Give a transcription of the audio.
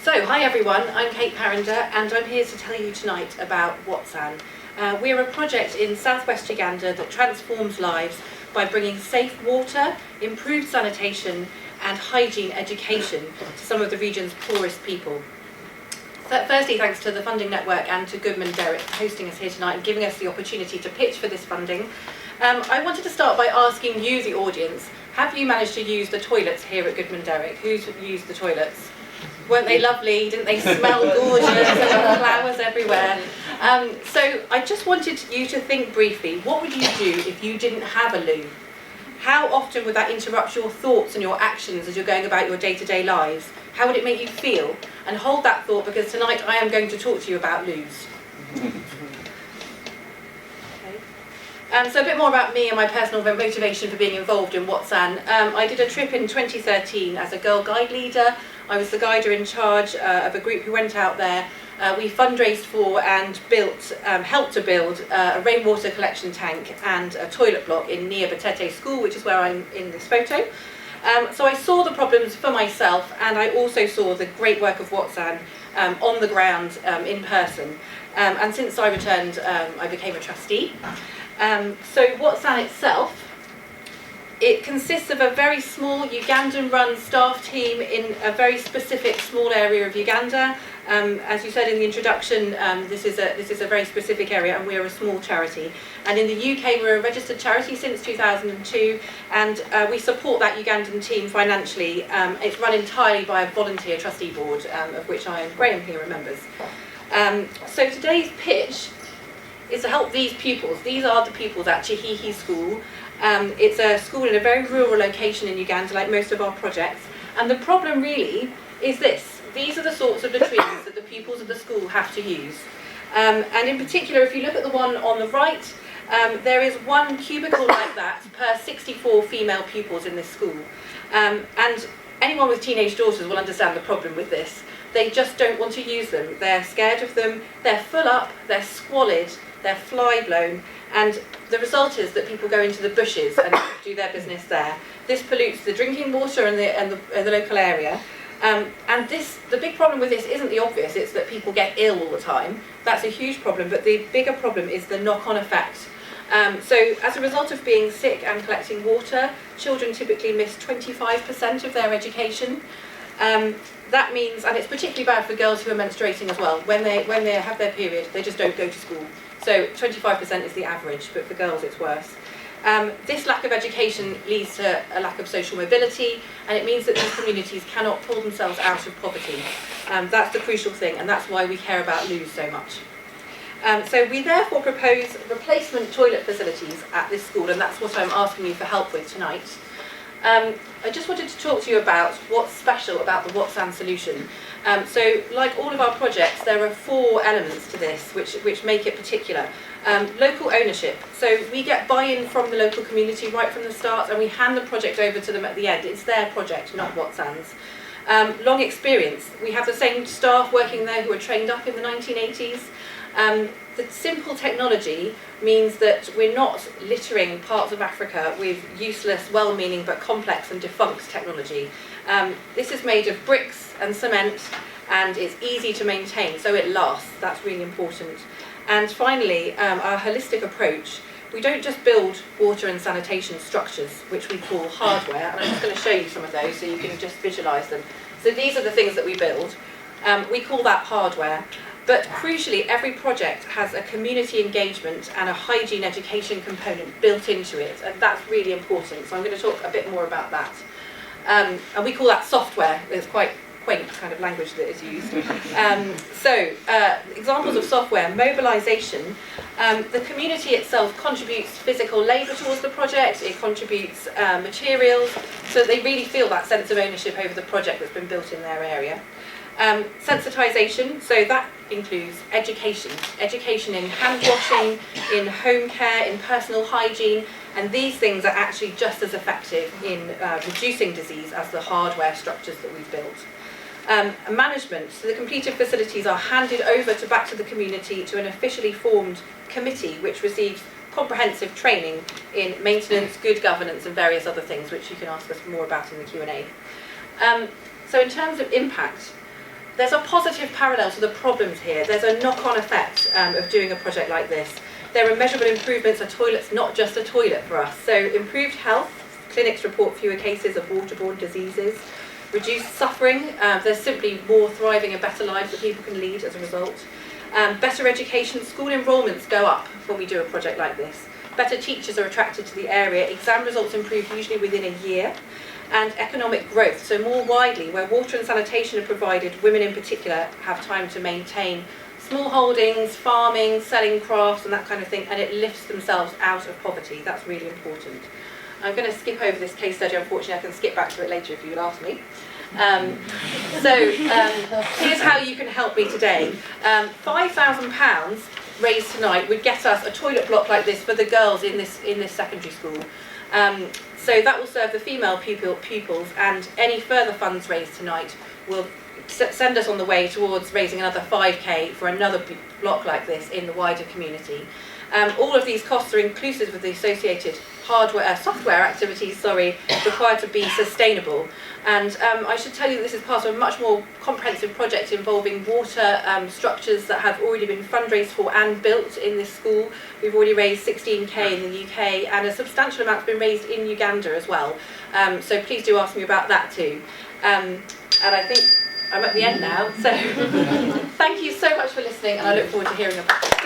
So, hi everyone, I'm Kate Parender and I'm here to tell you tonight about WATSAN. We're a project in southwest Uganda that transforms lives by bringing safe water, improved sanitation and hygiene education to some of the region's poorest people. So firstly, thanks to the Funding Network and to Goodman Derrick for hosting us here tonight and giving us the opportunity to pitch for this funding. I wanted to start by asking you, the audience, have you managed to use the toilets here at Goodman Derrick? Who's used the toilets? Weren't they lovely? Didn't they smell gorgeous? There were flowers everywhere. So I just wanted you to think briefly, what would you do if you didn't have a loo? How often would that interrupt your thoughts and your actions as you're going about your day-to-day lives? How would it make you feel? And hold that thought, because tonight I am going to talk to you about loos. So a bit more about me and my personal motivation for being involved in WATSAN. I did a trip in 2013 as a Girl Guide leader. I was the guider in charge of a group who went out there. We fundraised for and helped to build a rainwater collection tank and a toilet block in near Batete School, which is where I'm in this photo. So I saw the problems for myself, and I also saw the great work of WATSAN on the ground in person. And since I returned, I became a trustee. So WATSAN itself, it consists of a very small Ugandan-run staff team in a very specific small area of Uganda. As you said in the introduction, this is a very specific area, and we're a small charity. And in the UK, we're a registered charity since 2002, and we support that Ugandan team financially. It's run entirely by a volunteer trustee board, of which Graham here remembers. So today's pitch is to help these pupils. These are the pupils at Chihihi School. It's a school in a very rural location in Uganda, like most of our projects. And the problem really is this. These are the sorts of latrines that the pupils of the school have to use. And in particular, if you look at the one on the right, there is one cubicle like that per 64 female pupils in this school. And anyone with teenage daughters will understand the problem with this. They just don't want to use them. They're scared of them, they're full up, they're squalid, they're fly-blown, and the result is that people go into the bushes and do their business there. This pollutes the drinking water and the local area. And the big problem with this isn't the obvious, it's that people get ill all the time. That's a huge problem, but the bigger problem is the knock-on effect. So as a result of being sick and collecting water, children typically miss 25% of their education. That means, and it's particularly bad for girls who are menstruating as well, when they have their period, they just don't go to school. So 25% is the average, but for girls it's worse. This lack of education leads to a lack of social mobility, and it means that these communities cannot pull themselves out of poverty. That's the crucial thing, and that's why we care about loos so much. So we therefore propose replacement toilet facilities at this school, and that's what I'm asking you for help with tonight. I just wanted to talk to you about what's special about the WATSAN solution. So like all of our projects, there are 4 elements to this which make it particular. Local ownership. So we get buy-in from the local community right from the start, and we hand the project over to them at the end. It's their project, not WATSAN's. Long experience. We have the same staff working there who were trained up in the 1980s. The simple technology means that we're not littering parts of Africa with useless, well-meaning but complex and defunct technology. This is made of bricks and cement, and it's easy to maintain, so it lasts. That's really important. And finally, our holistic approach. We don't just build water and sanitation structures, which we call hardware, and I'm just going to show you some of those so you can just visualise them. So these are the things that we build. We call that hardware. But crucially, every project has a community engagement and a hygiene education component built into it, and that's really important. So I'm going to talk a bit more about that. And we call that software. There's quite quaint kind of language that is used. Examples of software, mobilisation. The community itself contributes physical labour towards the project, it contributes materials, so that they really feel that sense of ownership over the project that's been built in their area. Sensitisation, so that includes education in hand washing, in home care, in personal hygiene, and these things are actually just as effective in reducing disease as the hardware structures that we've built. Management, so the completed facilities are handed over back to the community to an officially formed committee which receives comprehensive training in maintenance, good governance and various other things which you can ask us more about in the Q&A. So in terms of impact, there's a positive parallel to the problems here. There's a knock-on effect of doing a project like this. There are measurable improvements. A toilet's not just a toilet for us. So improved health, clinics report fewer cases of waterborne diseases. Reduced suffering, there's simply more thriving and better lives that people can lead as a result. Better education, school enrolments go up when we do a project like this. Better teachers are attracted to the area. Exam results improve usually within a year. And economic growth, so more widely, where water and sanitation are provided, women in particular have time to maintain small holdings, farming, selling crafts and that kind of thing, and it lifts themselves out of poverty. That's really important. I'm going to skip over this case study, unfortunately. I can skip back to it later if you would ask me. Here's how you can help me today. £5,000 raised tonight would get us a toilet block like this for the girls in this secondary school. So that will serve the female pupils, and any further funds raised tonight will send us on the way towards raising another 5k for another block like this in the wider community. All of these costs are inclusive of the associated software activities required to be sustainable. And I should tell you that this is part of a much more comprehensive project involving water structures that have already been fundraised for and built in this school. We've already raised 16k in the UK, and a substantial amount's been raised in Uganda as well. So please do ask me about that too. And I think I'm at the end now, so thank you so much for listening, and I look forward to hearing about it.